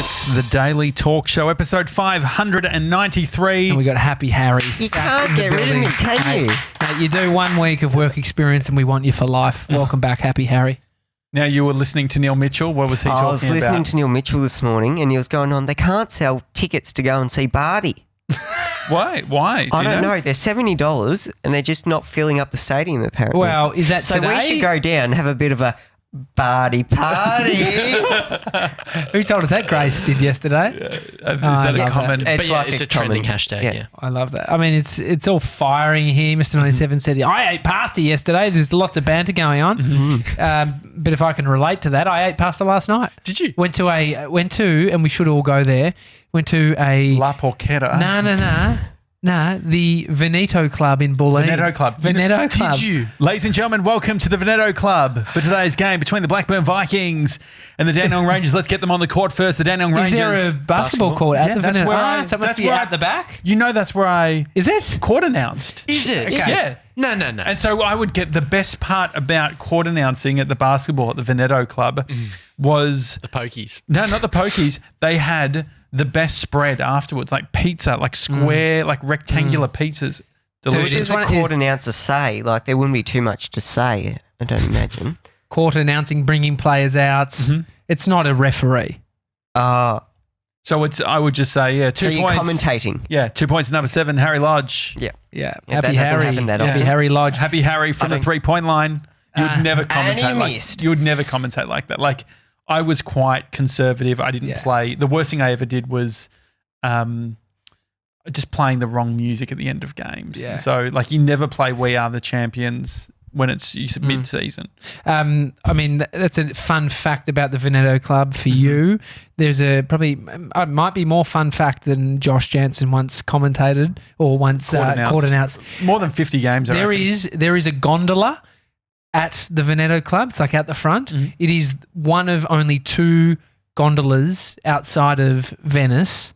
It's the Daily Talk Show, episode 593. And we got Happy Harry. You can't get rid of me, can you? Mate, you do 1 week of work experience and we want you for life. Welcome back, Happy Harry. Now, you were listening to Neil Mitchell. What was he talking about? I was listening to Neil Mitchell this morning and he was going on, they can't sell tickets to go and see Barty. Why? I don't know. They're $70 and they're just not filling up the stadium, apparently. Well, is that so today? we should go down and have a bit of a Barty party. Who told us that? Grace did yesterday. Is that a common? It's a trending hashtag, yeah. I love that. I mean, it's all firing here. Mr. 97 said, I ate pasta yesterday. There's lots of banter going on. But if I can relate to that, I ate pasta last night. Did you? Went to, and we should all go there, went to a... La Porchetta. No, the Veneto Club in Bulleen. Veneto Club. Veneto Club. Did you? Ladies and gentlemen, welcome to the Veneto Club for today's game between the Blackburn Vikings and the Dandenong Rangers. Let's get them on the court first. The Dandenong Rangers. Is there a basketball court at the that's Veneto? where So it must be out the back? You know that's where I... Is it? Court announced. Is it? Okay. Yeah. No. And so I would get the best part about court announcing at the basketball at the Veneto Club was... The pokies. No, not the pokies. They had the best spread afterwards, like pizza, like square, like rectangular pizzas. So what Delicious. does a court announcer say? Like, there wouldn't be too much to say, I don't imagine. Court announcing, bringing players out. It's not a referee. So it's, I would just say, yeah, 2 So you're points. commentating. Yeah, 2 points to number 7, Harry Lodge. Yeah. Yeah. Yeah, Happy that doesn't Harry. happen that Happy often. Harry Lodge. Happy Harry from the 3-point line. You would never commentate and he like missed. You would never commentate like that. Like, I was quite conservative. I didn't play. The worst thing I ever did was just playing the wrong music at the end of games. Yeah. So, like, you never play We Are the Champions when it's mid-season. I mean, that's a fun fact about the Veneto Club for you. There's it might be more fun fact than Josh Janssen once commentated or once court announced. More than 50 games, I reckon. There is a gondola at the Veneto Club. It's like out the front. It is one of only 2 gondolas outside of Venice.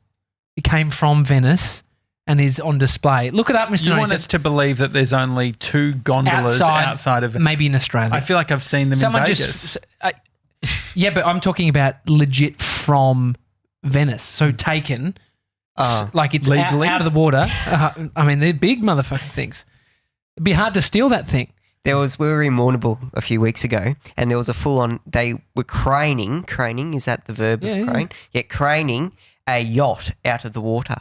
It came from Venice and is on display. Look it up, Mr. You want us to believe that there's only 2 gondolas outside of Venice? Maybe in Australia. I feel like I've seen them in Vegas. Yeah, but I'm talking about legit from Venice. So taken, like it's legally? out of the water. I mean, they're big motherfucking things. It'd be hard to steal that thing. We were in Mournival a few weeks ago and there was a full-on, they were craning, is that the verb of crane? Yeah, craning a yacht out of the water.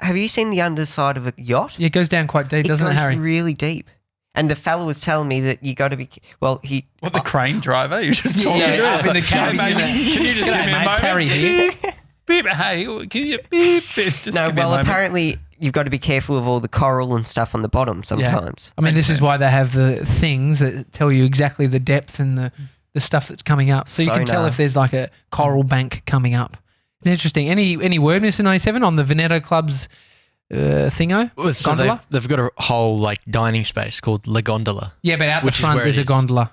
Have you seen the underside of a yacht? Yeah, it goes down quite deep, doesn't it, Harry? It goes really deep. And the fella was telling me that you got to be, The crane driver? You're just talking to up us. in the cab. Can you just give me a moment? Harry here. Beep, hey, can you beep? Just no, give me a well, moment. apparently you've got to be careful of all the coral and stuff on the bottom sometimes. I mean, this is why they have the things that tell you exactly the depth and the stuff that's coming up. So you can tell if there's like a coral bank coming up. It's interesting. Any word, Mr. 97, on the Veneto Club's thingo? Well, so gondola? they've got a whole like dining space called La Gondola. Yeah, but out the Which is front where there's it a is. gondola.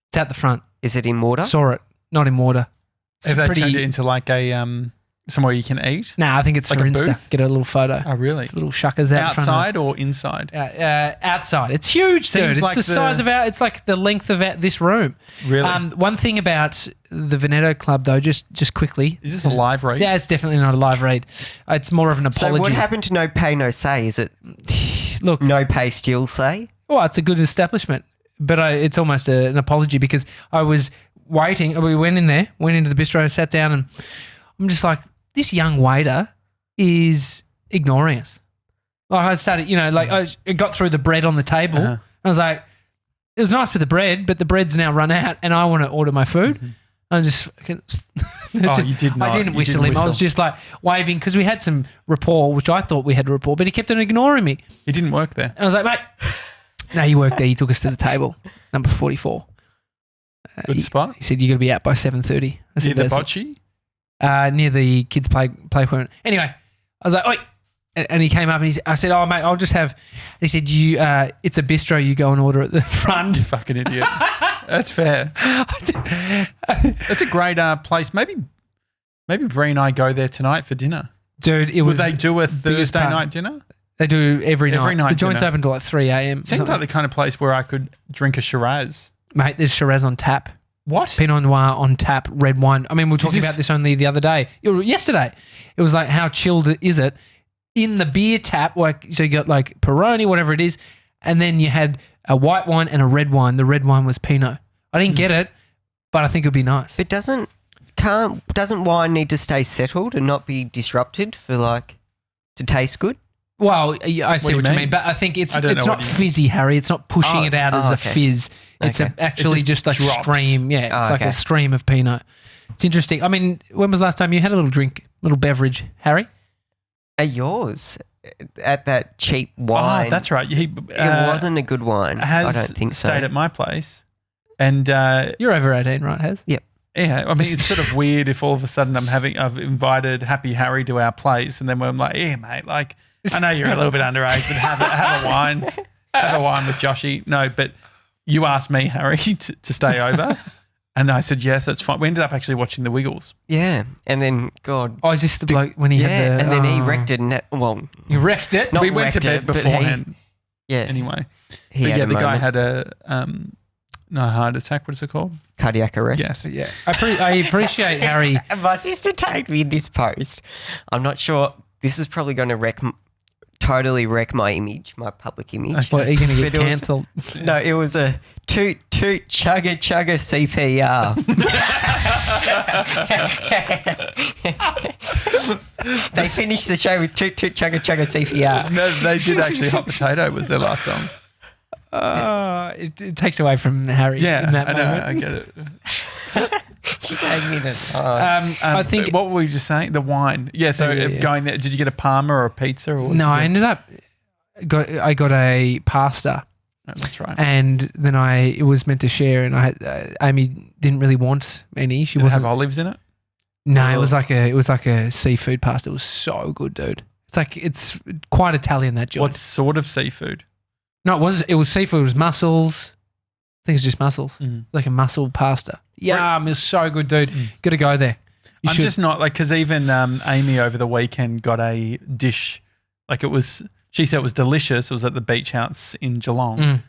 It's out the front. Is it in water? Saw it. Not in water. It's Have they turned it into like a somewhere you can eat? Nah, I think it's Like for a Insta. booth? Get a little photo. Oh, really? It's little shuckers out front. Outside or inside? Outside. It's huge, dude. It's like the size of it's like the length of this room. Really? One thing about the Veneto Club, though, just quickly. Is this a live read? Yeah, it's definitely not a live read. It's more of an So apology. what happened to no pay, no say? Is it Look, no pay, still say? well, it's a good establishment, but it's almost an apology because I was waiting. We went into the bistro, sat down, and I'm just like, this young waiter is ignoring us. Like I started, I got through the bread on the table. Uh-huh. I was like, it was nice with the bread, but the bread's now run out and I want to order my food. I'm just fucking... Oh, you did not. I didn't You whistle didn't him. I was whistle. just like waving because we had some rapport, which I thought we had rapport, but he kept on ignoring me. He didn't work there. And I was like, mate, no, you worked there. He took us to the table, number 44. Good spot. He said, you got to be out by 7:30. I Near said, the "That's it." bocce? Near the kids' play equipment. Anyway, I was like, oi. And he came up and I said, oh, mate, I'll just have... And he said, it's a bistro. You go and order at the front. You fucking idiot. That's fair. That's a great place. Maybe Bree and I go there tonight for dinner. Dude, it Would was... they do a Thursday part. night dinner? They do every night. night The joint's dinner. open till like 3 a.m. Seems like the kind of place where I could drink a Shiraz. Mate, there's Shiraz on tap. What? Pinot Noir on tap, red wine. I mean, we were talking about this only the other day. Yesterday. It was like, how chilled is it in the beer tap? Like, so you got like Peroni, whatever it is, and then you had a white wine and a red wine. The red wine was Pinot. I didn't get it, but I think it would be nice. But doesn't wine need to stay settled and not be disrupted for like to taste good? Well, I see what you mean, but I think it's not fizzy, Harry. It's not pushing it out as a fizz. It's actually just a stream. Yeah, it's like a stream of Pinot. It's interesting. I mean, when was the last time you had a little beverage, Harry? Yours at that cheap wine. Oh, that's right. It wasn't a good wine. I don't think so. Stayed at my place, and you're over 18, right, Has? Yep. Yeah, I mean, it's sort of weird if all of a sudden I've invited Happy Harry to our place, and then I'm like, yeah, mate, like. I know you're a little bit underage, but have a wine. Have a wine with Joshy. No, but you asked me, Harry, to stay over. And I said, yes, that's fine. We ended up actually watching The Wiggles. Yeah. And then, God. Oh, is this the bloke when he had the... and then he wrecked it. He wrecked it? We went to bed beforehand. Anyway. The guy had a heart attack. What is it called? Cardiac arrest. Yes. Yeah. I appreciate Harry. My sister tagged me in this post. I'm not sure. This is probably going to totally wreck my image, my public image. What, are you going to get cancelled? No, it was a toot chugga CPR. They finished the show with toot chugga CPR. No, they did actually. Hot Potato was their last song. It takes away from Harry. Yeah, in that I know. moment. I get it. She tagged me that. I think. What were we just saying? The wine. Yeah. So going there, did you get a Parma or a pizza? Or no, I ended up. I got a pasta. Oh, that's right. And then it was meant to share, and I had Amy didn't really want any. She wasn't have olives in it. No, it was like a seafood pasta. It was so good, dude. It's quite Italian, that joint. What sort of seafood? No, it was seafood. It was mussels. I think it's just mussels. Like a mussel pasta. Yeah, it was so good, dude. Got to go there. I'm just not like, because even Amy over the weekend got a dish. Like she said it was delicious. It was at the beach house in Geelong.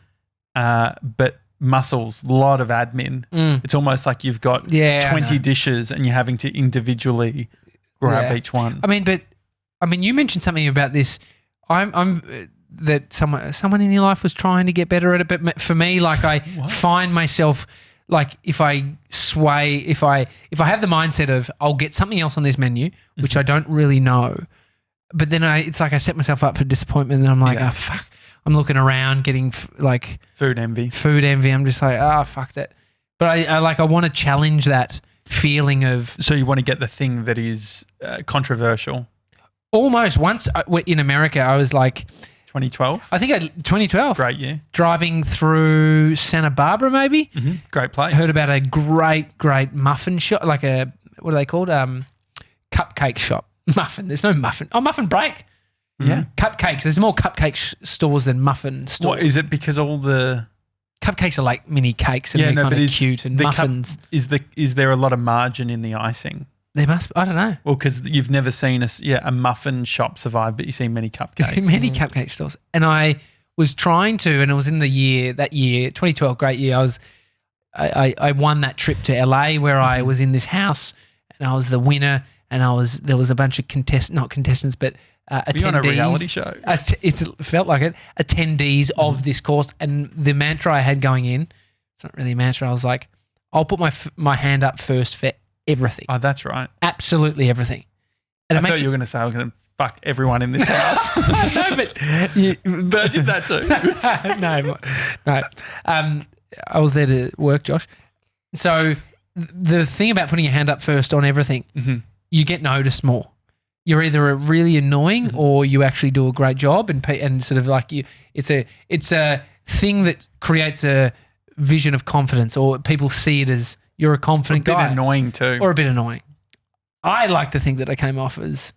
But mussels, a lot of admin. It's almost like you've got 20 dishes and you're having to individually grab each one. I mean, you mentioned something about this. That someone in your life was trying to get better at it, but for me, like I find myself like if I have the mindset of I'll get something else on this menu, which I don't really know, but then it's like I set myself up for disappointment, and I'm like, oh fuck, I'm looking around getting like food envy. I'm just like, oh fuck that, but I want to challenge that feeling of. So you want to get the thing that is controversial. Almost once in America, I was like. 2012? I think 2012. Great year. Driving through Santa Barbara, maybe. Mm-hmm. Great place. Heard about a great muffin shop, like what are they called? Cupcake shop. Muffin. There's no muffin. Oh, Muffin Break. Yeah. Cupcakes. There's more cupcake stores than muffin stores. What, is it because all the... Cupcakes are like mini cakes and they're kind of cute, and muffins. Is there a lot of margin in the icing? There must. I don't know. Well, because you've never seen a muffin shop survive, but you see many cupcakes. Many cupcake stores. And I was trying to, and it was in that year, 2012, great year. I won that trip to LA where I was in this house, and I was the winner, and there was a bunch of attendees. Were you on a reality show? It felt like it. Attendees of this course, and the mantra I had going in. It's not really a mantra. I was like, I'll put my hand up first for everything. Oh, that's right. Absolutely everything. And I thought you were going to say I was going to fuck everyone in this house. No, but I did that too. No. I was there to work, Josh. So the thing about putting your hand up first on everything, you get noticed more. You're either really annoying or you actually do a great job, and sort of like it's a thing that creates a vision of confidence, or people see it as you're a confident guy. A bit annoying too. Or a bit annoying. I like to think that I came off as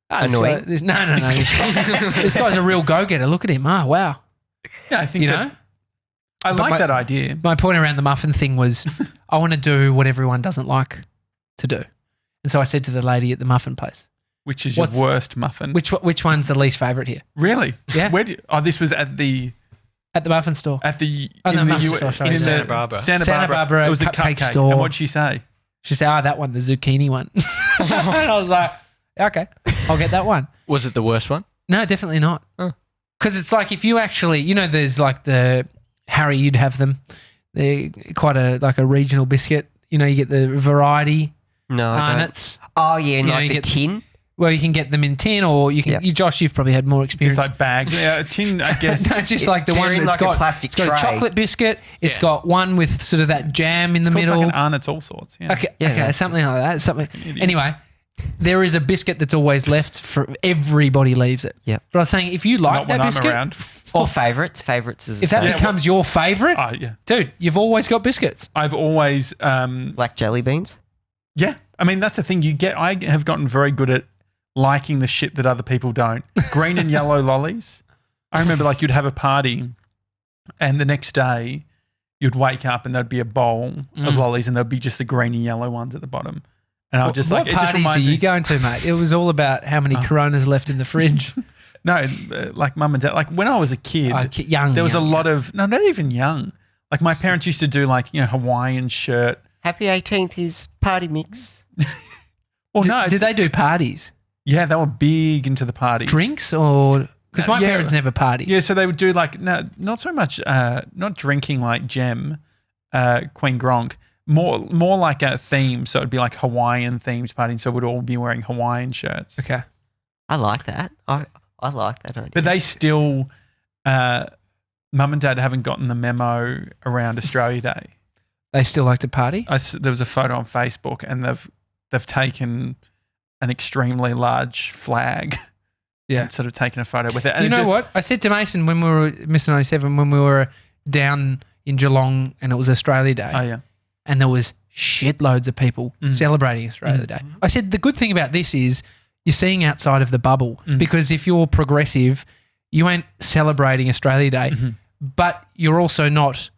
annoying. No. This guy's a real go-getter. Look at him. Oh, wow. Yeah, I think I like that idea. My point around the muffin thing was I want to do what everyone doesn't like to do. And so I said to the lady at the muffin place. Which is your worst muffin? Which one's the least favourite here? Really? Yeah. This was at the At the muffin store. At the muffin store, sorry. in Santa Barbara. Santa Santa Barbara It was a cupcake cupcake store. And what'd she say? She said, that one, the zucchini one. And I was like, okay, I'll get that one. Was it the worst one? No, definitely not. Because it's like if you actually, there's like the Harry, you'd have them. They're quite a regional biscuit. You get the variety. No, I don't. Arnott's. Oh, yeah, know, like you the get- tin. Well, you can get them in tin, or you can. Yep. Josh, you've probably had more experience. Just like bags. Yeah, a tin, I guess. No, just like the They're one in that's like a got plastic it's got a tray. chocolate biscuit. It's Yeah. got one with sort of that jam in the It's called middle. fucking Arnott's all sorts. Yeah. Okay, Yeah, okay, that's something like that. Something. idiot. Anyway, there is a biscuit that's always left for everybody leaves it. Yep. But I was saying, if you like Not that when I'm biscuit, around. Or favourites. Favourites is the if that same. becomes your favorite, Oh, yeah. dude, you've always got biscuits. I've always, Black jelly beans. yeah. I mean, that's the thing. I have gotten very good at liking the shit that other people don't. Green and yellow lollies. I remember you'd have a party and the next day you'd wake up and there'd be a bowl of lollies and there'd be just the green and yellow ones at the bottom. And I was just what it just parties are reminds you me. going to, mate? It was all about how many Coronas left in the fridge. No, like mum and dad. Like when I was a kid, Young. there was young, a lot of, no, not even young. Like my parents used to do Hawaiian shirt. Happy 18th is party mix. Well, no. Did they do parties? Yeah, they were big into the parties. Drinks or because my Yeah. parents never partied. Yeah, so they would do no, not so much, not drinking like Gem, Queen Gronk, more like a theme. So it'd be like Hawaiian themed partying. So we'd all be wearing Hawaiian shirts. Okay. I like that. I like that idea. But they still, mum and dad haven't gotten the memo around Australia Day. They still like to party. There was a photo on Facebook and they've taken an extremely large flag. Yeah. And sort of taken a photo with it. And You know what? I said to Mason when we were Mr. 97, when we were down in Geelong and it was Australia Day. Oh, yeah. And there was shitloads of people celebrating Australia Day. I said the good thing about this is you're seeing outside of the bubble because if you're progressive, you ain't celebrating Australia Day, but you're also not.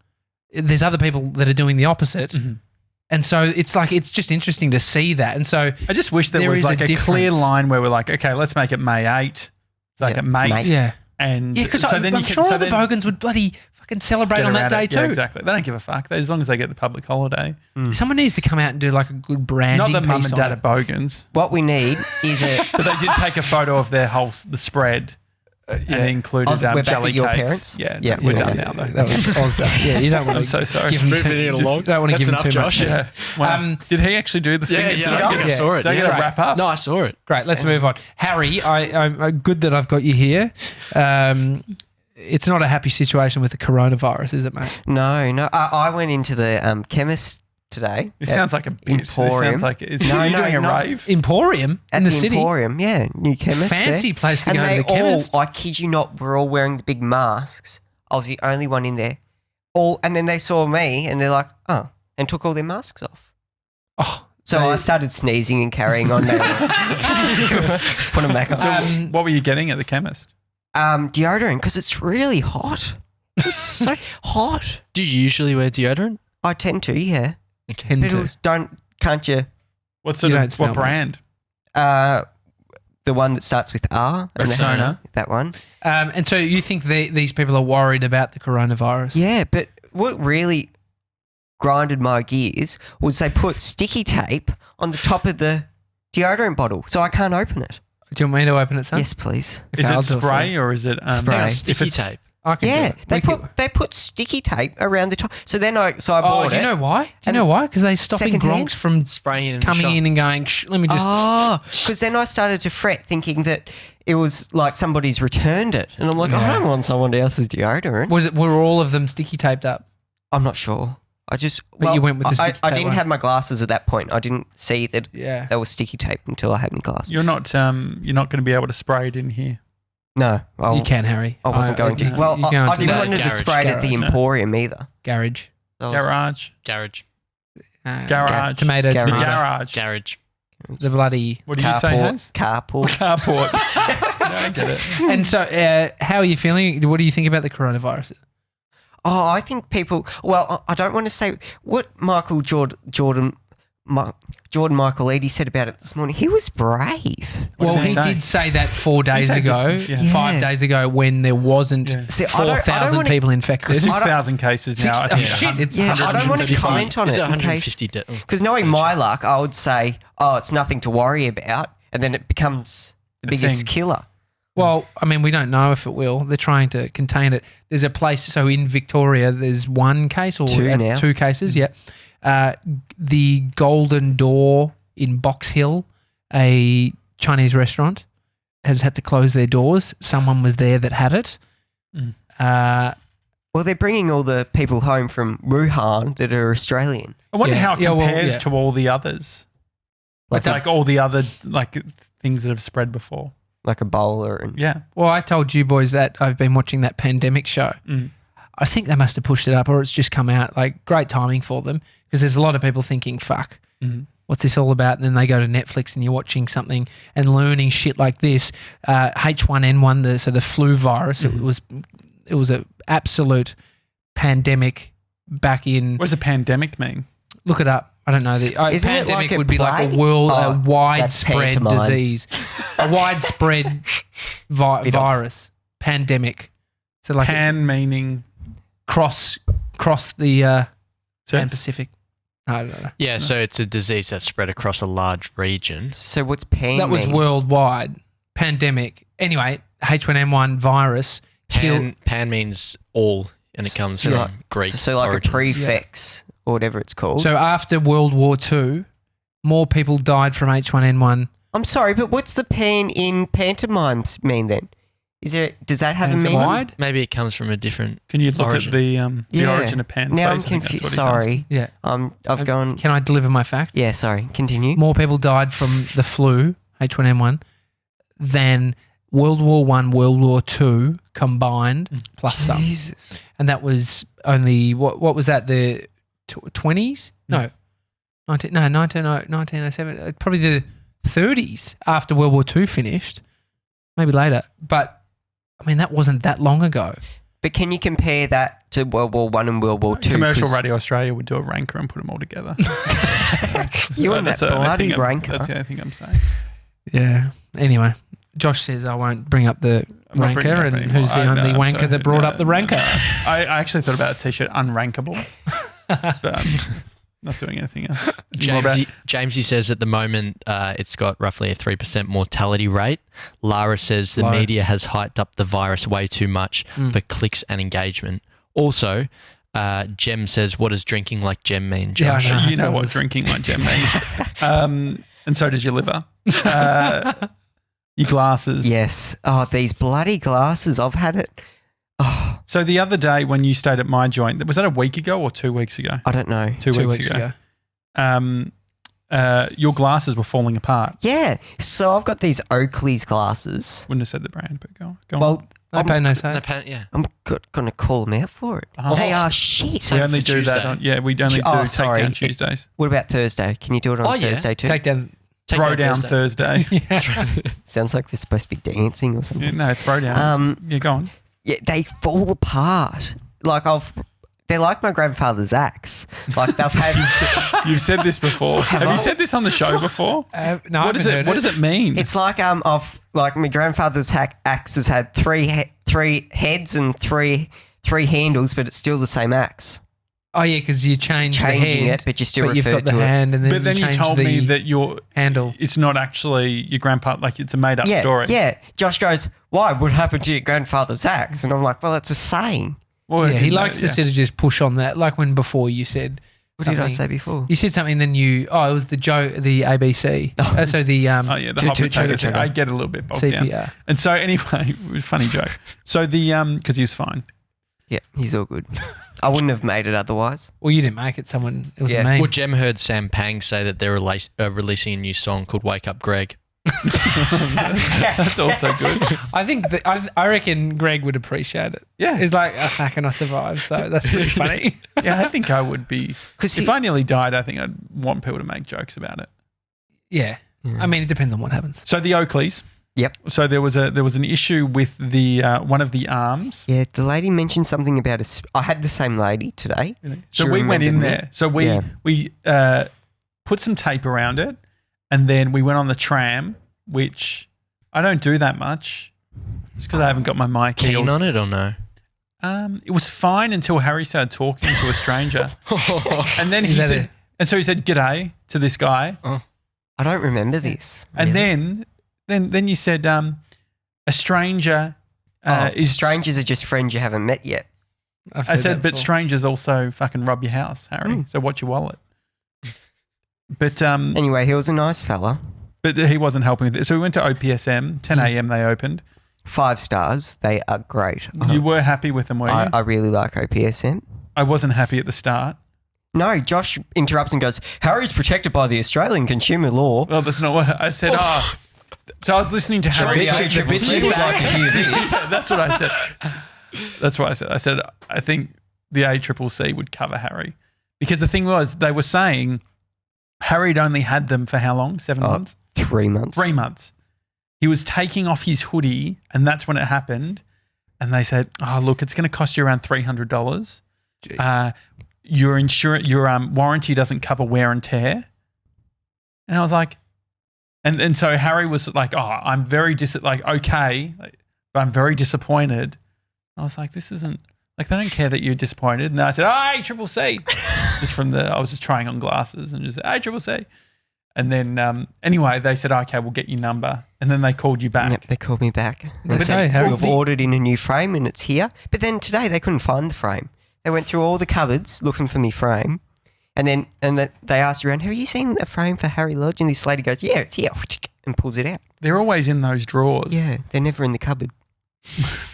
There's other people that are doing the opposite. And so it's just interesting to see that. And so I just wish there was is like a clear difference. line where we're like, okay, let's make it May 8. It's like Yeah, a May. May. yeah. And Because so then I'm you can, sure so all the then Bogans would bloody fucking celebrate get on that around day it. too. Yeah, exactly. They don't give a fuck. As long as they get the public holiday. Someone needs to come out and do like a good branding Not that mum piece and dad on are it. bogans. What we need is But they did take a photo of their the spread and it included Oh, we're back jelly at your cakes. parents? Yeah, Yeah. we're Yeah. done now though. That was done. Yeah, you don't want I'm to so sorry. give them Moving too, it just along. don't want to That's give them too enough, much. Josh. Yeah. Wow. Did he actually do the thing? Yeah, Did I think I saw it. Did I get Yeah. a wrap up? No, I saw it. Great, let's move on. Harry, I'm good that I've got you here. It's not a happy situation with the coronavirus, is it, mate? no. I went into the chemist today. It sounds like a bit. It Emporium. sounds like it's No, you no, doing a not- rave. Emporium At in the, the city. Emporium, yeah, new chemist. Fancy there. place to And go to they the chemist. all, I kid you not, were all wearing the big masks. I was the only one in there. And then they saw me and they're like, oh, and took all their masks off. Oh, So I started sneezing and carrying on. Put them back on. So what were you getting at the chemist? Deodorant, because it's really hot. It's so hot. Do you usually wear deodorant? I tend to, yeah. tend to. Piddles, can't you? What sort You don't of smell what well. brand? The one that starts with R. and the- Rexona. That one. And so you think these people are worried about the coronavirus? Yeah, but what really grinded my gears was they put sticky tape on the top of the deodorant bottle, so I can't open it. Do you want me to open it, son? Yes, please. Okay, Is I'll it do for spray you. or is it Spray. Yeah, if sticky it's tape. I can Yeah, do it. they put sticky tape around the top. So then I Oh, bought do you it. know why? Do you And know why? Because they're stopping secondhand? Gronks from Spraying it in coming the shop. in and going, Shh, let me just... Oh, because then I started to fret thinking that it was like somebody's returned it. And I'm like, Yeah. I don't want someone else's deodorant. Were all of them sticky taped up? I'm not sure. I just... But you went with the sticky I tape didn't one. have my glasses at that point. I didn't see that Yeah. they were sticky tape until I had my glasses. you're not going to be able to spray it in here. No. You can, Harry. I wasn't going to. no, Well, you I can't do didn't that. want to Garage. spray it at the Garage. Emporium either. Garage. I was- Garage. Garage. Garage. Tomato, Garage. The tomato. garage. Garage. The bloody... What do you say, Has? Carport. Carport. No, I get it. And so how are you feeling? What do you think about the coronavirus? Oh, I think people... Well, I don't want to say... What Michael Jordan Jordan Michael Eadie said about it this morning. He was brave. Well, did he he say? did say that 4 days said this- ago, yeah. 5 days ago, when there wasn't See, I don't 4,000 wanna- people infected. 6,000 cases now. I think Shit, it's Yeah, I don't want to 150. comment on Is it it in case 150? because knowing my luck, I would say, oh, it's nothing to worry about, and then it becomes the biggest thing. killer. Well, I mean, we don't know if it will. They're trying to contain it. There's a place, so in Victoria, there's one case or Two now. 2 cases, yeah. The Golden Door in Box Hill, a Chinese restaurant, has had to close their doors. Someone was there that had it. Well, they're bringing all the people home from Wuhan that are Australian. I wonder Yeah. how it Yeah, well, compares yeah. to all the others. What's Like all the other things that have spread before. Like Ebola and Yeah. Well, I told you boys that I've been watching that pandemic show. Mm. I think they must have pushed it up or it's just come out. Like, great timing for them because there's a lot of people thinking, fuck, what's this all about? And then they go to Netflix and you're watching something and learning shit like this. H1N1, so the flu virus, it was an absolute pandemic back in. What does a pandemic mean? Look it up. I don't know. Isn't it Pandemic like a would be like a plague? world, Oh, a that's widespread pantomime. disease, a widespread virus, pandemic. So like it's Pan meaning cross the Pan sex? Pacific. I don't know. Yeah, so it's a disease that's spread across a large region. so what's pan? That was mean? worldwide pandemic. Anyway, H1N1 virus killed. Pan means all, and it comes So from like- Greek So like origins. a prefix or whatever it's called. So after World War II, more people died from H1N1. I'm sorry, but what's the pan in pantomimes mean then? Does that have a meaning? Wide? Maybe it comes from a different. Can you look Origin. at the Yeah. origin of pan? Now I'm please? I think that's confused. what he's asking. Sorry. Yeah. I've gone. Can I deliver my fact? Yeah, sorry. Continue. More people died from the flu, H1N1, than World War I, World War II combined plus some. Jesus. And that was only, what was that, the 20s? No. 1907. Probably the 30s after World War II finished. Maybe later. But, I mean, that wasn't that long ago. But can you compare that to World War One and World War Two? Commercial Radio Australia would do a ranker and put them all together. You and that That's the only bloody thing I'm- ranker. That's the only thing I'm saying. Yeah. Anyway, Josh says I won't bring up the I'm not bringing ranker, it up and anymore. who's the only I'm wanker sorry. that brought up the ranker? I actually thought about a t-shirt, unrankable, but not doing anything else. More about- Jamesy says at the moment it's got roughly a 3% mortality rate. Lara says the Low. media has hyped up the virus way too much for clicks and engagement. Also, Jem says, what does drinking like Jem mean, Yeah, I Josh? know. You know that what was- drinking like Jem means. And so does your liver. Your glasses. Yes. Oh, these bloody glasses. I've had it. Oh, So the other day when you stayed at my joint, was that a week ago or 2 weeks ago? I don't know. 2 weeks ago. Your glasses were falling apart. Yeah. So I've got these Oakley's glasses. Wouldn't have said the brand, but go on. Well, I pay no say. Yeah. I'm going to call them out for it. Oh. They are shit. We only for do that Tuesday. on, yeah, we only do Oh, take sorry. down Tuesdays. What about Thursday? Can you do it on Oh, yeah. Thursday too? Take down. Throw down Thursday. Sounds like we're supposed to be dancing or something. Yeah, no, throw down. Yeah, go on. Yeah, they fall apart. They're like my grandfather's axe. Like they've had. You've said this before. Have I? you said this on the show before? No, What does it? What does it mean? It's like my grandfather's axe has had three heads and three handles, but it's still the same axe. Oh yeah, because you changed the Changing hand, it, but you still you've refer got the to it. hand, and then but then you change told the me that your handle. it's not actually your grandpa. Like it's a made up story. Yeah. Josh goes, "Why? What happened to your grandfather's axe?" And I'm like, "Well, it's a saying." Well, I Yeah, he didn't know, likes to yeah. sort of just push on that. Like when before you said What something. did I say before? You said something, then it was the ABC. So the Oh yeah, the hot potato thing. I get a little bit bogged down. CPR. And so anyway, funny joke. So the because he was fine. Yeah, he's all good. I wouldn't have made it otherwise. Well, you didn't make it. It was Yeah. a meme. Well, Jem heard Sam Pang say that they're releasing a new song called Wake Up Greg. That's also good. I think I reckon Greg would appreciate it. Yeah. He's like, oh, fuck, and I survived. So that's pretty funny. Yeah, I think I would be. 'Cause If I nearly died, I think I'd want people to make jokes about it. Yeah. I mean, it depends on what happens. So the Oakleys. Yep. So there was an issue with the one of the arms. Yeah, the lady mentioned something about I had the same lady today. So She we went in remembered me. there. So we Yeah. we put some tape around it, and then we went on the tram, which I don't do that much. It's because I haven't got my mic Keen on it or no? It was fine until Harry started talking to a stranger. And then he said, "G'day" to this guy. I don't remember this. And then you said, a stranger is... Strangers are just friends you haven't met yet. I said, but strangers also fucking rob your house, Harry. So watch your wallet. But anyway, he was a nice fella. But he wasn't helping with it. So we went to OPSM, 10 a.m. they opened. 5 stars. They are great. You were happy with them, were you? I really like OPSM. I wasn't happy at the start. No, Josh interrupts and goes, Harry's protected by the Australian consumer law. Well, that's not what I said. So I was listening to Harry. The bitches would like to hear this. That's what I said. That's what I said. I said, I think the ACCC would cover Harry. Because the thing was, they were saying Harry'd only had them for how long? 7 months? 3 months. 3 months. He was taking off his hoodie, and that's when it happened. And they said, "Oh, look, it's going to cost you around $300. Your warranty doesn't cover wear and tear." And I was like, and so Harry was like, "Oh, I'm very okay, but I'm very disappointed." I was like, "This isn't like they don't care that you're disappointed." And then I said, "Oh, ACCC," just I was just trying on glasses and just ACCC. And then anyway, they said, "Okay, we'll get your number." And then they called you back. Yep, they called me back. They say, Harry, we've ordered in a new frame and it's here. But then today they couldn't find the frame. They went through all the cupboards looking for me frame. And then they asked around, "Have you seen a frame for Harry Lodge?" And this lady goes, "Yeah, it's here," and pulls it out. They're always in those drawers. Yeah, they're never in the cupboard.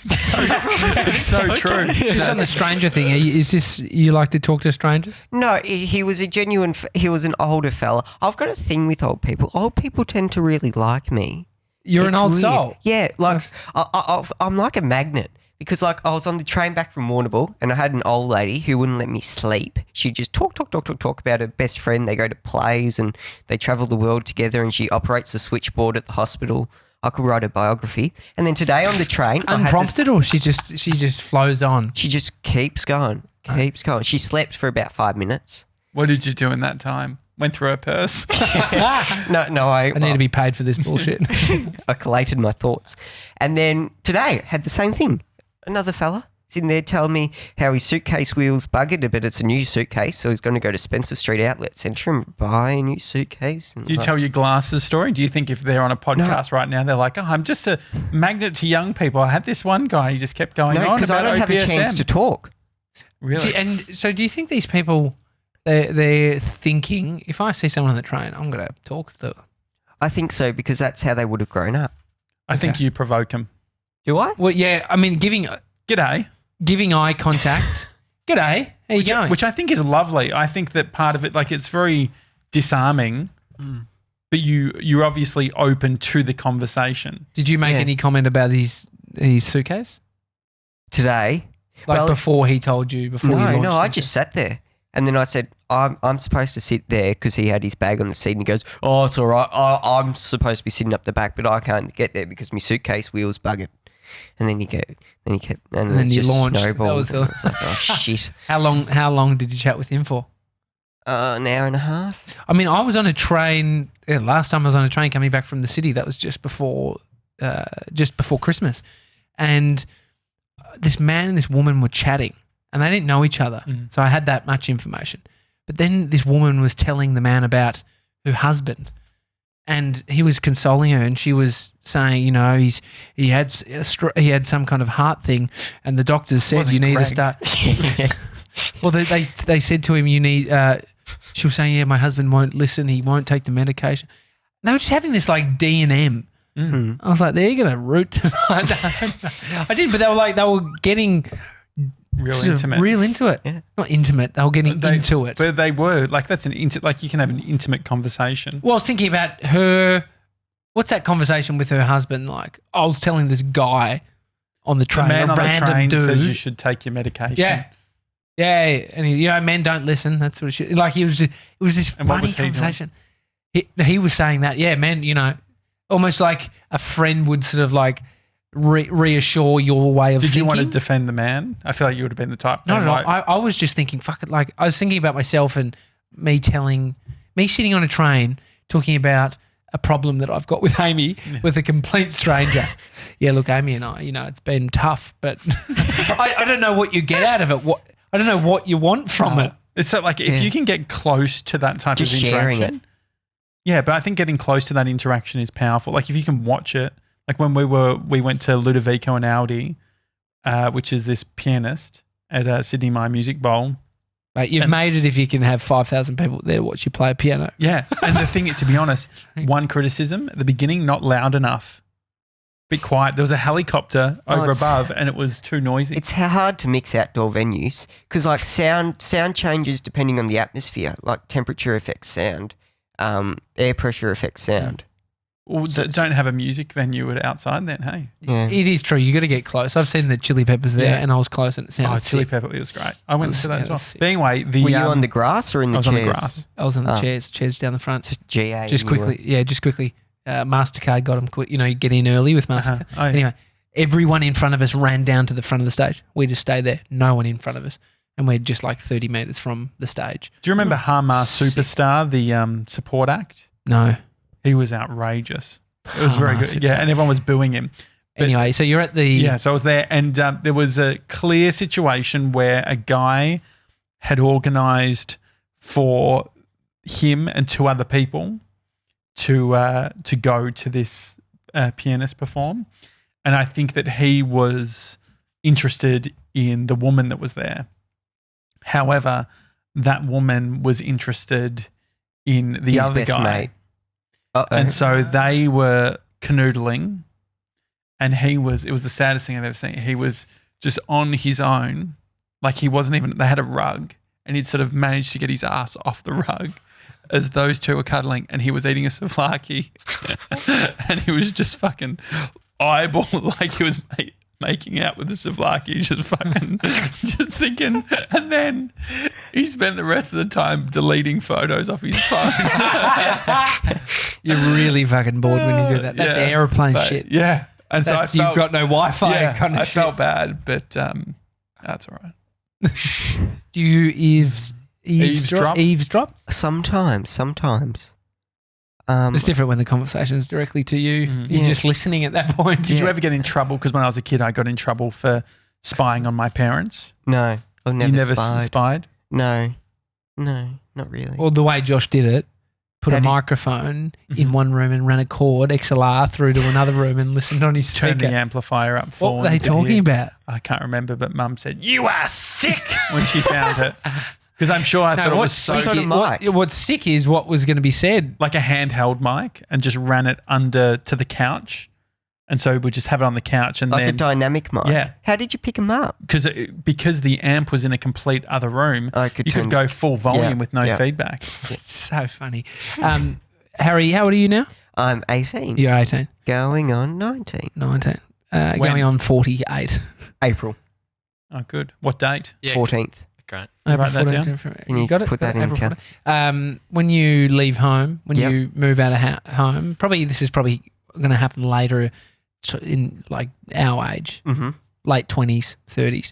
It's so true. Just on the stranger thing, is this you like to talk to strangers? No, he was he was an older fella. I've got a thing with old people. Old people tend to really like me. You're It's an old weird. soul. Yeah, like I'm like a magnet because like I was on the train back from Warrnambool and I had an old lady who wouldn't let me sleep. She'd just talk about her best friend. They go to plays and they travel the world together and she operates the switchboard at the hospital. I could write a biography. And then today on the train, unprompted, or she just flows on. she just keeps going. She slept for about 5 minutes. What did you do in that time? Went through her purse. No, I need to be paid for this bullshit. I collated my thoughts. And then today had the same thing. Another fella sitting there telling me how his suitcase wheels buggered, but it's a new suitcase, so he's going to go to Spencer Street Outlet Centre and buy a new suitcase. And Do you tell your glasses story? Do you think if they're on a podcast right now, they're like, "Oh, I'm just a magnet to young people. I had this one guy, he just kept going on." No, because I don't have a chance to talk. Really? And so do you think these people, they're thinking, if I see someone on the train, I'm going to talk to them? I think so, because that's how they would have grown up. I think you provoke them. Do I? Well, yeah, I mean, giving eye contact. G'day, how you going? Which I think is lovely. I think that part of it, like it's very disarming, but you're obviously open to the conversation. Did you make any comment about his suitcase? Today? Like before he told you, before you launched No, I into- just sat there. And then I said, I'm supposed to sit there because he had his bag on the seat and he goes, "Oh, it's all right. I'm supposed to be sitting up the back, but I can't get there because my suitcase wheels buggered." And then and then you just launched. snowballed. That was the- And I was like, "Oh, shit." How long did you chat with him for? An hour and a half. I mean, I was on a train, last time I was on a train coming back from the city, that was just before Christmas. And this man and this woman were chatting and they didn't know each other. So I had that much information. But then this woman was telling the man about her husband and he was consoling her and she was saying, you know, he had some kind of heart thing and the doctors said you need to start. Well, they said to him, you need, she was saying, yeah, my husband won't listen. He won't take the medication. And they were just having this like D&M. I was like, they're going to root tonight. I didn't, but they were getting real into it. Yeah. Not intimate. They were getting into it. But they were like, that's like you can have an intimate conversation. Well, I was thinking about her. What's that conveation with her husband like? I was telling this guy on the train, The man a on the random train dude. says you should take your medication. Yeah. Yeah, and men don't listen. That's what it was this And what funny was he doing? conversation. He was saying that, yeah, men, almost like a friend would sort of like reassure your way of Did thinking. you want to defend the man? I feel like you would have been the type. No. Like, I was just thinking, fuck it. Like I was thinking about myself and me telling Me sitting on a train talking about a problem that I've got with Amy with a complete stranger. Yeah, look, Amy and I, it's been tough, but I don't know what you get out of it. I don't know what you want from it. It's so like if you can get close to that type Just of sharing interaction. Yeah, but I think getting close to that interaction is powerful. Like if you can watch it, like when we went to Ludovico and Aldi, which is this pianist at Sydney My Music Bowl. Mate, you've made it if you can have 5,000 people there to watch you play a piano. Yeah, and the thing, to be honest, one criticism at the beginning, not loud enough. Bit quiet. There was a helicopter over above and it was too noisy. It's hard to mix outdoor venues because like sound changes depending on the atmosphere, like temperature affects sound, air pressure affects sound. Well, don't have a music venue outside then, hey? Yeah. It is true. You got to get close. I've seen the Chili Peppers there and I was close and it sounded Chili sick. Pepper, it was great. I went to that as well. sick. But anyway, Were you on the grass or in the chairs? I was on the grass. I was on the chairs down the front. Just GA. Just quickly. MasterCard got them quick. You get in early with MasterCard. Oh, yeah. Anyway, everyone in front of us ran down to the front of the stage. We just stayed there. No one in front of us. And we're just like 30 metres from the stage. Do you remember Hamar Superstar, the support act? No. He was outrageous. It was very good. Superstar. Yeah, and everyone was booing him. But, anyway, so you're at the... Yeah, so I was there and there was a clear situation where a guy had organised for him and two other people to go to this pianist perform. And I think that he was interested in the woman that was there. However, that woman was interested in the His other best guy. mate. And so they were canoodling and it was the saddest thing I've ever seen. He was just on his own. Like he wasn't even, they had a rug and he'd sort of managed to get his ass off the rug as those two were cuddling and he was eating a souvlaki and he was just fucking eyeball, like he was making out with the souvlaki, just fucking, just thinking. And then he spent the rest of the time deleting photos off his phone. You're really fucking bored when you do that. That's aeroplane shit. Yeah. And so you've got no Wi-Fi kind of I shit. felt bad, but that's all right. Do you eavesdrop? Sometimes. It's different when the conversation is directly to you. You're just listening at that point. Did you ever get in trouble? Because when I was a kid, I got in trouble for spying on my parents. No, I've never You never spied. spied? No, not really. Or the way Josh did it, put a microphone in one room and ran a cord, XLR, through to another room and listened on his speaker. Turn the amplifier up. What were they talking about? I can't remember, but Mum said, "You are sick" when she found it. Because I'm sure I thought it was so sort of mic? What's sick is what was going to be said. like a handheld mic and just ran it under to the couch. And so we'd just have it on the couch and Like a then dynamic mic? Yeah. How did you pick them up? because the amp was in a complete other room, you could go full volume with no feedback. It's so funny. Harry, how old are you now? I'm 18. You're 18. Going on 19. 19. Going on 48. April Oh, good. What date? Yeah, 14th. great. Write that down. Can you got it? put that in, April Cal? 14th. When you leave home, when you move out of home, this is probably going to happen later in like our age, late 20s, 30s.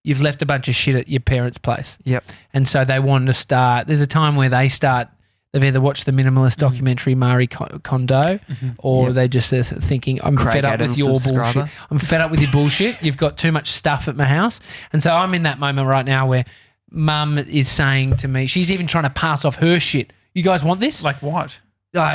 You've left a bunch of shit at your parents' place. Yep. And so they want to start. There's a time where they've either watched the minimalist documentary Marie Kondo or they just are thinking, I'm Craig fed up Adams with your subscriber. bullshit. I'm fed up with your bullshit. You've got too much stuff at my house. And so I'm in that moment right now where Mum is saying to me, she's even trying to pass off her shit. You guys want this? Like what?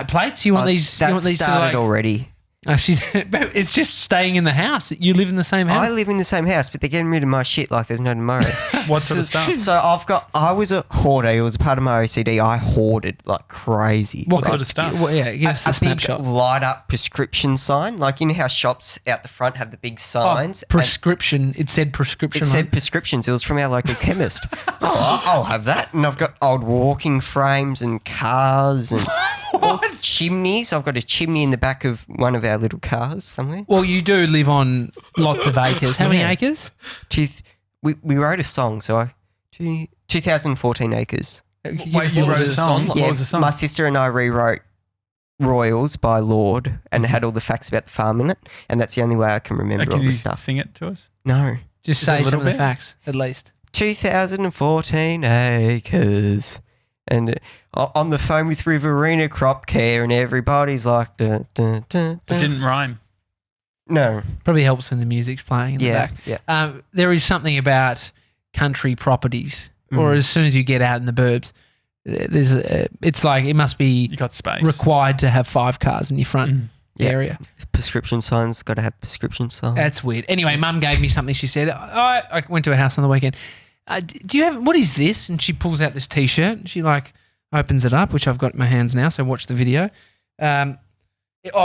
Plates? You want these? That You want these to started already. it's just staying in the house. You live in the same house. I live in the same house, but they're getting rid of my shit like there's no tomorrow. What sort of stuff? So I was a hoarder. It was a part of my OCD. I hoarded like crazy. What sort of stuff? Well, yeah, give us a big snapshot. light up prescription sign. Like you know how shops out the front have the big signs? Prescription. It said prescription. It said prescriptions. It was from our local chemist. I'll have that. And I've got old walking frames and cars and chimneys. I've got a chimney in the back of one of our little cars somewhere. Well, you do live on lots of acres. How many acres? We wrote a song, so 2014 acres. Wait, you wrote a song? What was the song? My sister and I rewrote Royals by Lord and it had all the facts about the farm in it, and that's the only way I can remember Can all you the stuff. sing it to us? No. Just Just a say some little of the bit? facts, at least. 2014 acres And on the phone with Riverina Crop Care, and everybody's like, dun, dun, dun, It dun. didn't rhyme. No. Probably helps when the music's playing in the back. Yeah. There is something about country properties, or as soon as you get out in the burbs, it's like it must be You got space. required to have 5 cars in your front area. Prescription signs, got to have prescription signs. That's weird. Anyway, Mum gave me something. She said, I went to a house on the weekend. Do you have, what is this? And she pulls out this T-shirt. And she like opens it up, which I've got in my hands now. So watch the video. So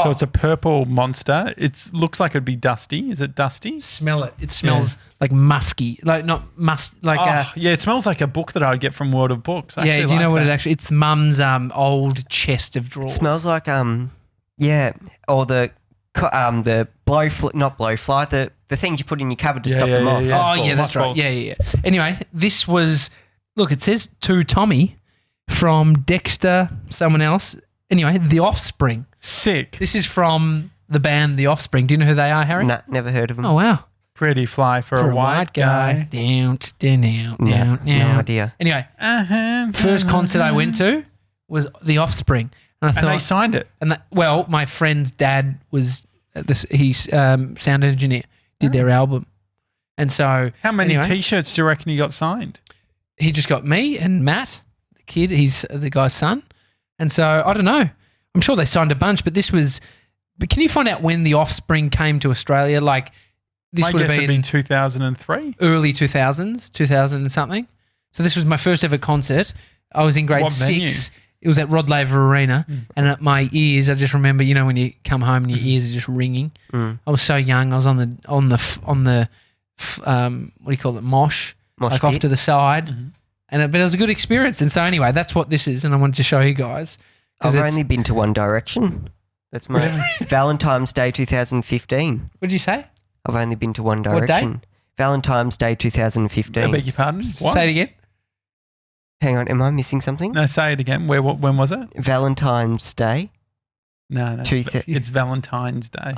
it's a purple monster. It looks like it'd be dusty. Is it dusty? Smell it. It smells like musky, like not must, like. Yeah, it smells like a book that I would get from World of Books. I Yeah, actually do you know like what that. it actually? It's Mum's old chest of It drawers. smells like or the not blowfly, the things you put in your cupboard to stop the moth. yeah. Oh yeah, that's right. Mothballs. Yeah. Anyway, this was look. It says to Tommy from Dexter, someone else. Anyway, The Offspring. Sick. This is from the band The Offspring. Do you know who they are, Harry? Nah, never heard of them. Oh wow, Pretty fly for a white guy. Down. No idea. Anyway, Uh-huh. first concert I went to was The Offspring, and I And thought, they signed it. well, my friend's dad was he's sound engineer, did their album, and so How many anyway, T-shirts do you reckon you got signed? he just got me and Matt, the kid. He's the guy's son, and so I don't know. I'm sure they signed a bunch, but this was. But can you find out when The Offspring came to Australia? Like this My would guess have would been be 2003. early 2000s, 2000 and something. So this was my first ever concert. I was in grade What 6. venue? It was at Rod Laver Arena, and at my ears, I just remember, you know, when you come home and your ears are just ringing. I was so young. I was on the what do you call it, mosh like off pit. to the side, but it was a good experience. And so anyway, that's what this is, and I wanted to show you guys. 'cause I've it's- only been to One Direction. That's my Valentine's Day 2015. What did you say? I've only been to One What date? Direction. Valentine's Day I 2015. beg your pardon? What? Say it again. Hang on, am I missing something? No, say it again. When was it? Valentine's Day? No, it's Valentine's Day.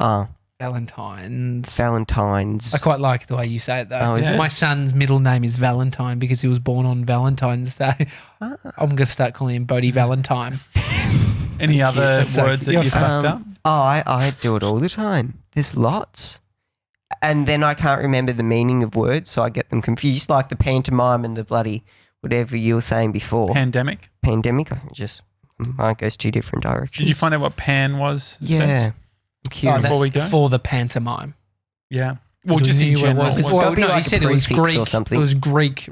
Valentine's. Valentine's. I quite like the way you say it, though. Oh, is it? My son's middle name is Valentine because he was born on Valentine's Day. I'm going to start calling him Bodie Valentine. Any other That's so words cute. that you fucked up? I do it all the time. There's lots. And then I can't remember the meaning of words, so I get them confused, like the pantomime and the bloody whatever you were saying before. Pandemic. Pandemic. Mine goes 2 different directions. Did you find out what pan was? Yeah. Sebs? I'm curious. Before we go? For the pantomime. Yeah. Well, So just we in knew what it general. was. It's Well, gotta be no, like he a said it was prefix Greek or something. It was Greek.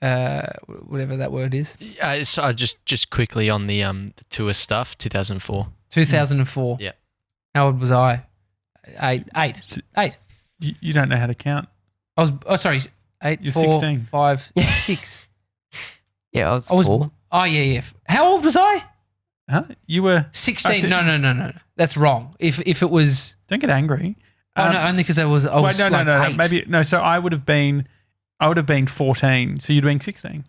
Whatever that word is. So just quickly on the tour stuff, 2004. 2004. Yeah. How old was I? Eight. You don't know how to count. I was. Oh, sorry. 8. You're 4, 16. 5, 6. Yeah, I I was. 4. Oh yeah. How old was I? Huh? You were 16. No. That's wrong. If it was. Don't get angry. Oh no, only because I was. Wait, no. 8. Maybe no. So I would have been 14. So you'd been 16.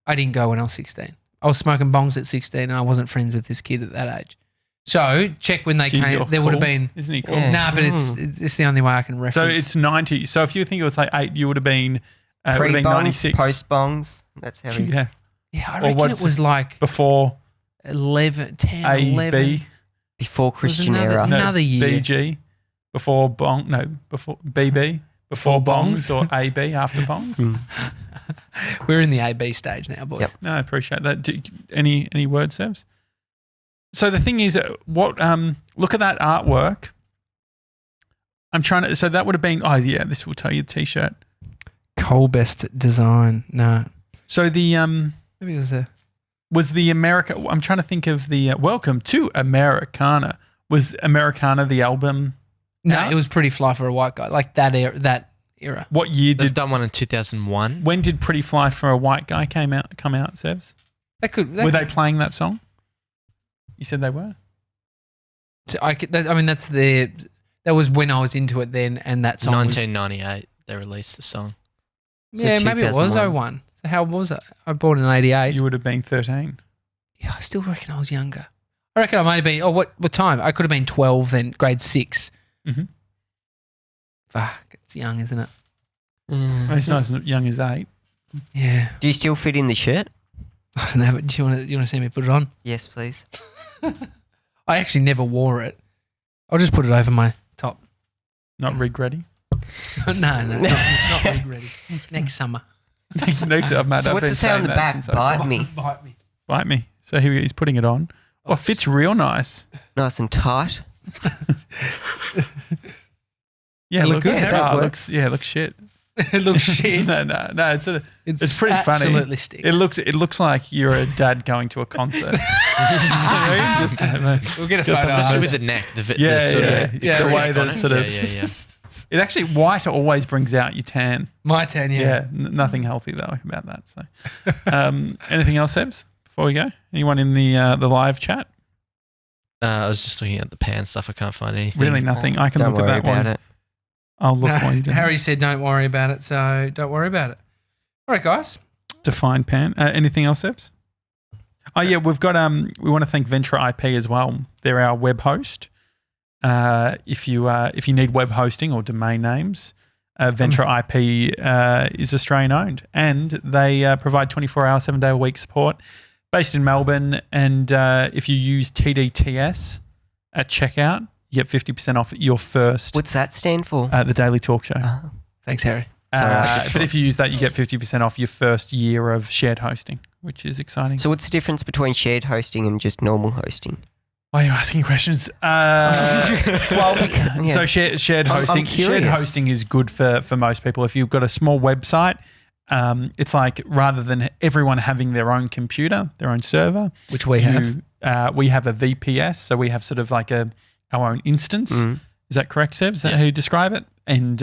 I didn't go when I was 16. I was smoking bongs at 16, and I wasn't friends with this kid at that age. So check when they Jeez, came. you're There would have cool. been. Isn't he cool? Yeah. Nah, but it's the only way I can So reference. it's 90. So if you think it was like 8, you would have been. Would have been Pre-bongs, 96. post-bongs. That's how we... Yeah. yeah, I or reckon what's it was like Before 11, 10, A, 11. B, Before Christian another- era. no. Another year. BG, before bong. No, before BB, before bongs, or AB after bongs. We're in the AB stage now, boys. Yep. No, I appreciate that. Any word, Sebs? So the thing is, what? Look at that artwork. I'm trying to. So that would have been. Oh yeah, this will tell you the T-shirt. Colbest design. No, So the maybe it was a. was the America. I'm trying to think of the Welcome to Americana. Was Americana the album? No, out? it was Pretty Fly for a White Guy, like that era. What year They've did? done one in 2001. When did Pretty Fly for a White Guy come out? Sebs? Were they playing that song? You said they were. That was when I was into it then, and that song. 1998, they released the song. Yeah, maybe it was 2001. 01. So how was it? I born in 88. You would have been 13. Yeah, I still reckon I was younger. I reckon I might have been. Oh, what time? I could have been 12 then, grade 6. Mm-hmm. Fuck, it's young, isn't it? It's not as young as 8. Yeah. Do you still fit in the shirt? I don't know, but do you want to see me put it on? Yes, please. I actually never wore it. I'll just put it over my top. Not rig ready. No, not rig ready. Next summer. Next, mate, So I've what's been it say on saying the that back? since Bite me. Bite me. Bite me. So he's putting it on. Oh, it fits real nice. Nice and tight. Yeah, Look good. That it works. looks shit. It looks shit. no. It's pretty funny. Absolutely stinks. It looks like you're a dad going to a concert. We'll get a Just photo. Especially with the neck. The sort of the Yeah, way that iconic. sort of. Yeah. It actually white always brings out your tan. My tan, yeah. Nothing healthy though about that. So, anything else, Sebs? Before we go, anyone in the live chat? I was just looking at the pan stuff. I can't find anything. Really, nothing. I can Don't look worry at that about one. it. I'll look No, while you do. Harry said don't worry about it, so don't worry about it. All right, guys. Define pan. Anything else, Sebs? Oh yeah, we've got we want to thank Venture IP as well. They're our web host. If you need web hosting or domain names, Venture IP is Australian owned, and they provide 24-hour, 7-day-a-week support. Based in Melbourne, and if you use TDTS at checkout, you get 50% off your first. What's that stand for? The Daily Talk Show. Thanks, Harry. Sorry, I just But if you use that, you get 50% off your first year of shared hosting, which is exciting. So what's the difference between shared hosting and just normal hosting? Why are you asking questions? Yeah. So shared I'm hosting. Shared curious. hosting is good for most people. If you've got a small website, it's like rather than everyone having their own computer, their own server, Which we have. we have a VPS. So we have sort of like our own instance. Mm. Is that correct, Seb? Is that how you describe it? And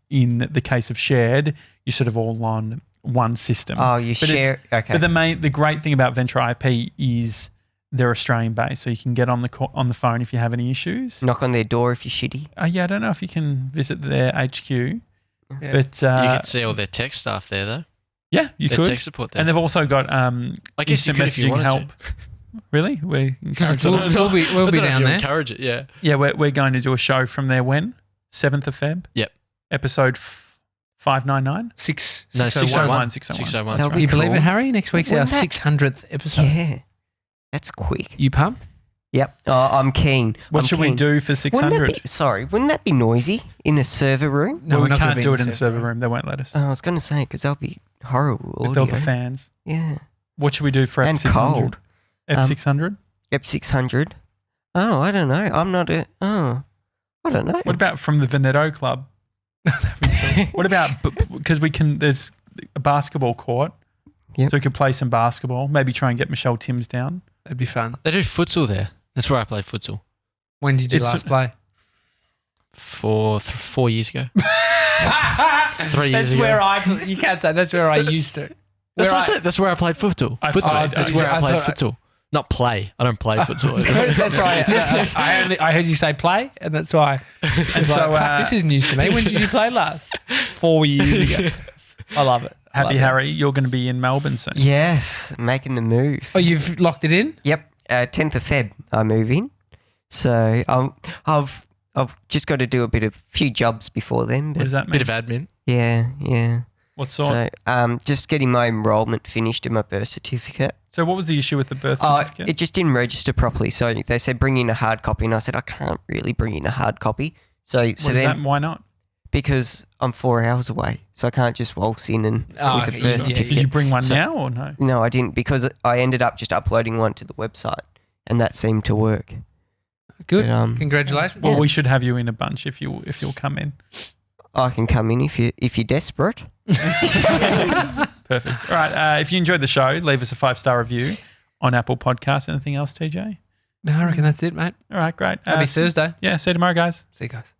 in the case of shared, you're sort of all on one system. Oh, you But share. Okay. But the great thing about Venture IP is they're Australian based, so you can get on the phone if you have any issues. Knock on their door if you're shitty. Yeah, I don't know if you can visit their HQ, Yeah. but You can see all their tech staff there, though. yeah, you Their could. tech support there. And they've also got I guess you instant could if you messaging wanted help. to. Really? We encourage We'll that. be I don't know if down you there. Encourage it, yeah. Yeah, we're going to do a show from there when 7th of Feb. Yep. Episode 599. 601. 601. That'll You be believe cool. it, Harry? Next week's our Wouldn't that- 600th episode. Yeah. That's quick. You pumped? Yep. Oh, I'm keen. What I'm should we keen. do for Wouldn't 600? wouldn't that be noisy in a server room? No, Well, we're we not gonna can't be do it in the server room. They won't let us. I was going to say because that'll be horrible With all audio. the fans. Yeah. What should we do for And Ep 600? cold. Ep 600? Ep 600. Oh, I don't know. I'm not a. Oh, I don't know. What about from the Veneto Club? What about, because there's a basketball court, Yep. so we could play some basketball, maybe try and get Michelle Timms down. That'd be fun. They do futsal there. That's where I played futsal. When did you It's- last play? 4 years ago. 3 years That's ago. where you can't say that's where I used to. That's what I said. That's where I played futsal. I Futsal. That's where I played thought- futsal. Not play. I don't play futsal. That's right. I heard you say play, and that's why. And so, so this is news to me. When did you play last? 4 years ago. I love it. I love Happy it. Harry, you're going to be in Melbourne soon. Yes, making the move. Oh, you've locked it in? Yep. 10th of Feb, I move in. So I've just got to do a few jobs before then. What But does that mean? Bit of admin. yeah. What sort? So just getting my enrolment finished in my birth certificate. So what was the issue with the birth Oh, certificate? it just didn't register properly. So they said bring in a hard copy, and I said I can't really bring in a hard copy. So What is that? Why not? because I'm 4 hours away, so I can't just waltz in and Oh, with a yeah, birth yeah, certificate. Did you bring one So- now or no? No, I didn't because I ended up just uploading one to the website, and that seemed to work. Good. But, Congratulations. Well, we should have you in a bunch if you'll come in. I can come in if you're desperate. Perfect. All right. If you enjoyed the show, leave us a 5-star review on Apple Podcasts. Anything else, TJ? No, I reckon that's it, mate. All right, great. Happy Thursday. Yeah, see you tomorrow, guys. See you guys.